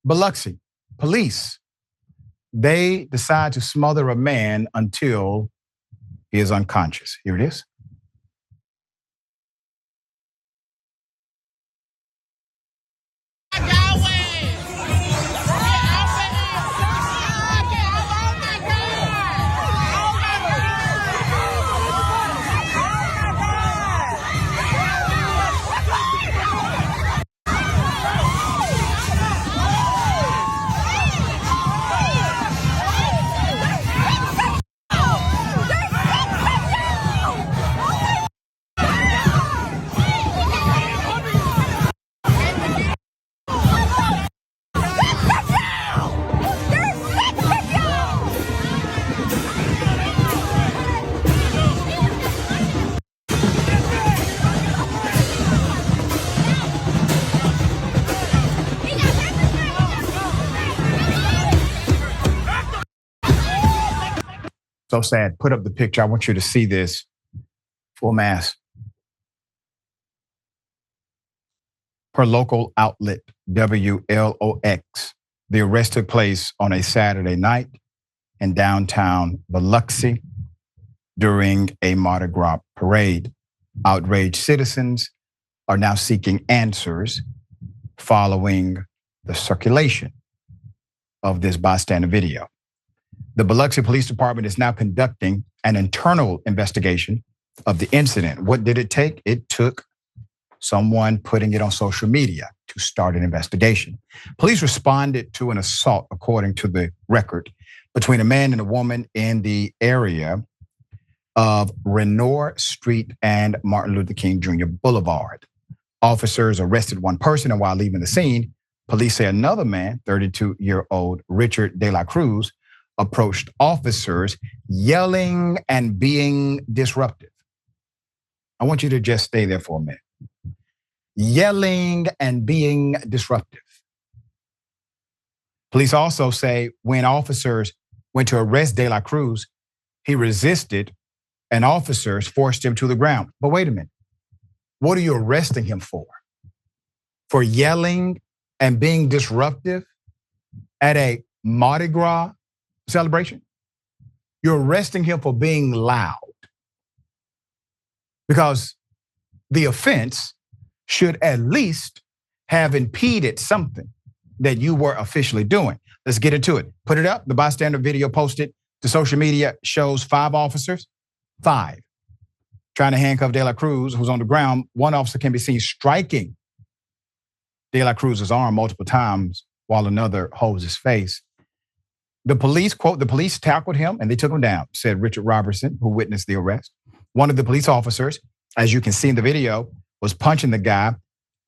Biloxi Police, they decide to smother a man until he is unconscious. Here it is. So sad. Put up the picture. I want you to see this full mass. Per local outlet WLOX, the arrest took place on a Saturday night in downtown Biloxi during a Mardi Gras parade. Outraged citizens are now seeking answers following the circulation of this bystander video. The Biloxi Police Department is now conducting an internal investigation of the incident. What did it take? It took someone putting it on social media to start an investigation. Police responded to an assault, according to the record, between a man and a woman in the area of Reynoir Street and Martin Luther King Jr. Boulevard. Officers arrested one person, and while leaving the scene, police say another man, 32-year-old Richard De La Cruz, approached officers yelling and being disruptive. I want you to just stay there for a minute. Yelling and being disruptive. Police also say when officers went to arrest De La Cruz, he resisted and officers forced him to the ground. But wait a minute. What are you arresting him for? For yelling and being disruptive at a Mardi Gras celebration? You're arresting him for being loud, because the offense should at least have impeded something that you were officially doing. Let's get into it. Put it up. The bystander video posted to social media shows 5 officers, 5, trying to handcuff De La Cruz, who's on the ground. One officer can be seen striking De La Cruz's arm multiple times while another holds his face. The police, quote, the police tackled him and they took him down, said Richard Robertson, who witnessed the arrest. One of the police officers, as you can see in the video, was punching the guy,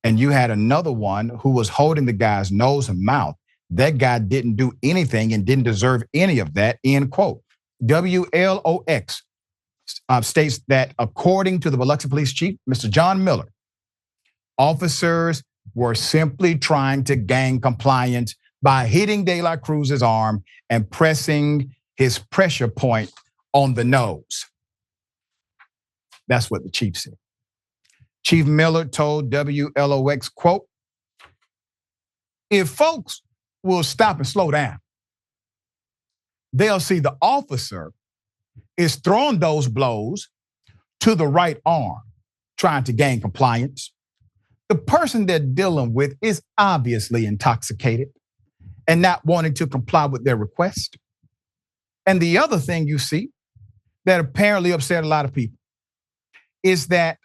and you had another one who was holding the guy's nose and mouth. That guy didn't do anything and didn't deserve any of that, end quote. WLOX states that according to the Biloxi Police Chief, Mr. John Miller, officers were simply trying to gain compliance by hitting De La Cruz's arm and pressing his pressure point on the nose. That's what the chief said. Chief Miller told WLOX, quote, if folks will stop and slow down, they'll see the officer is throwing those blows to the right arm, trying to gain compliance. The person they're dealing with is obviously intoxicated and not wanting to comply with their request. And the other thing you see that apparently upset a lot of people is that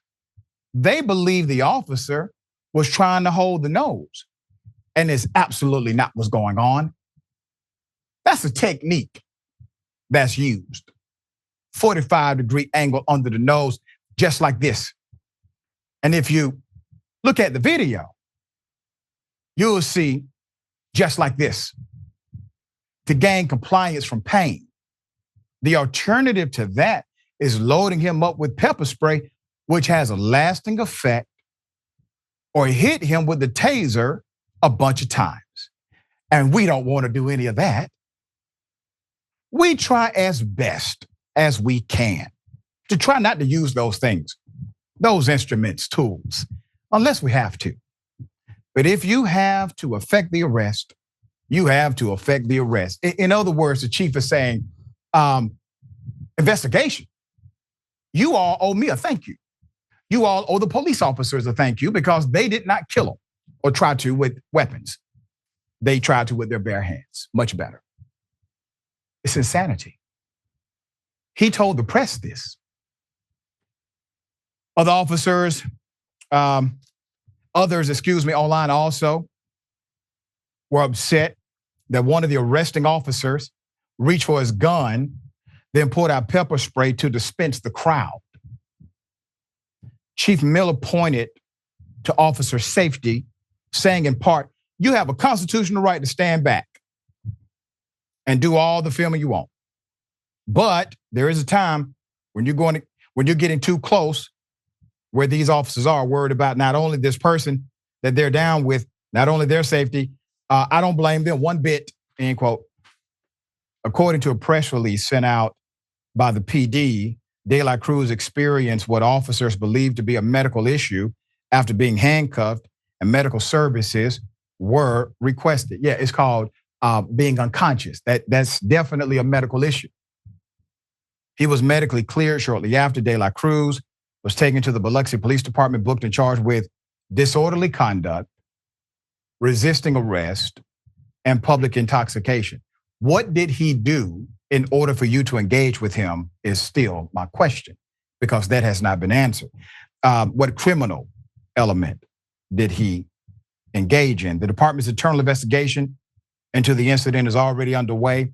they believe the officer was trying to hold the nose, and it's absolutely not what's going on. That's a technique that's used. 45-degree angle under the nose, just like this. And if you look at the video, you'll see just like this. To gain compliance from pain. The alternative to that is loading him up with pepper spray, which has a lasting effect, or hit him with the taser a bunch of times. And we don't want to do any of that. We try as best as we can to try not to use those things, those instruments, tools, unless we have to. But if you have to effect the arrest you have to effect the arrest. In other words, the chief is saying, investigation. You all owe me a thank you. You all owe the police officers a thank you because they did not kill him or try to with weapons. They tried to with their bare hands. Much better. It's insanity. He told the press this. Other officers, others, online also were upset that one of the arresting officers reached for his gun, then pulled out pepper spray to disperse the crowd. Chief Miller pointed to officer safety, saying in part, you have a constitutional right to stand back and do all the filming you want. But there is a time when you're getting too close where these officers are worried about not only this person that they're down with, not only their safety. I don't blame them one bit, end quote. According to a press release sent out by the PD, De La Cruz experienced what officers believe to be a medical issue after being handcuffed, and medical services were requested. Yeah, it's called being unconscious. That's definitely a medical issue. He was medically cleared shortly after. De La Cruz was taken to the Biloxi Police Department, booked and charged with disorderly conduct, resisting arrest, and public intoxication. What did he do in order for you to engage with him is still my question, because that has not been answered. What criminal element did he engage in? The department's internal investigation into the incident is already underway.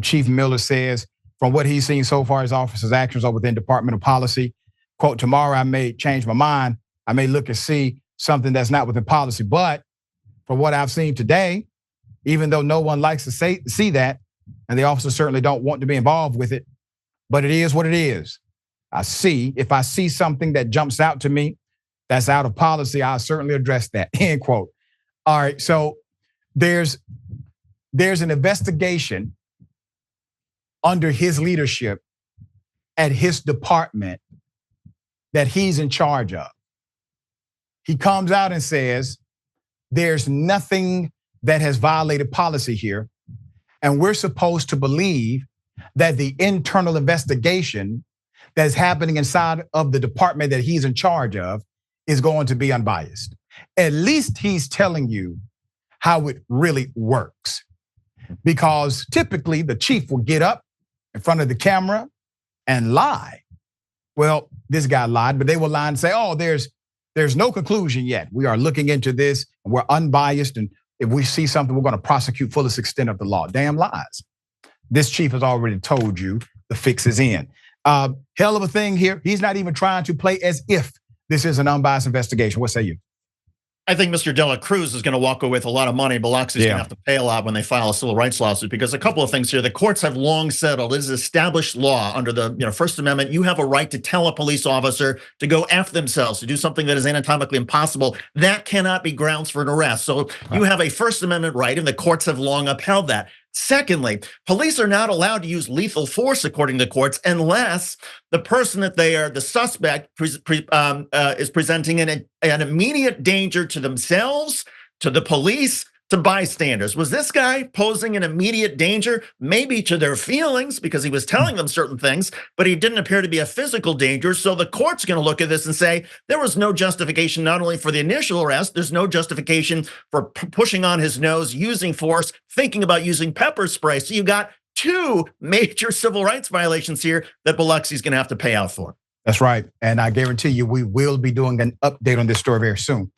Chief Miller says, from what he's seen so far, his officers' actions are within departmental policy. Quote, tomorrow I may change my mind. I may look and see something that's not within policy. But from what I've seen today, even though no one likes to see that, and the officers certainly don't want to be involved with it, but it is what it is. If I see something that jumps out to me that's out of policy, I'll certainly address that, end quote. All right, so there's an investigation under his leadership at his department that he's in charge of. He comes out and says, there's nothing that has violated policy here. And we're supposed to believe that the internal investigation that's happening inside of the department that he's in charge of is going to be unbiased. At least he's telling you how it really works. Because typically the chief will get up in front of the camera and lie. Well, this guy lied, but they will lie and say, oh, there's no conclusion yet. We are looking into this, and we're unbiased, and if we see something, we're going to prosecute fullest extent of the law. Damn lies. This chief has already told you the fix is in. Hell of a thing here. He's not even trying to play as if this is an unbiased investigation. What say you? I think Mr. De La Cruz is going to walk away with a lot of money. Biloxi's going to have to pay a lot when they file a civil rights lawsuit, because a couple of things here. The courts have long settled. It is established law under the First Amendment. You have a right to tell a police officer to go after themselves, to do something that is anatomically impossible. That cannot be grounds for an arrest. So you have a First Amendment right, and the courts have long upheld that. Secondly, police are not allowed to use lethal force, according to courts, unless the person that they are, the suspect, is presenting an immediate danger to themselves, to the police, to bystanders. Was this guy posing an immediate danger? Maybe to their feelings, because he was telling them certain things, but he didn't appear to be a physical danger. So the court's going to look at this and say, there was no justification not only for the initial arrest, there's no justification for pushing on his nose, using force, thinking about using pepper spray. So you got two major civil rights violations here that Biloxi's going to have to pay out for. That's right. And I guarantee you, we will be doing an update on this story very soon.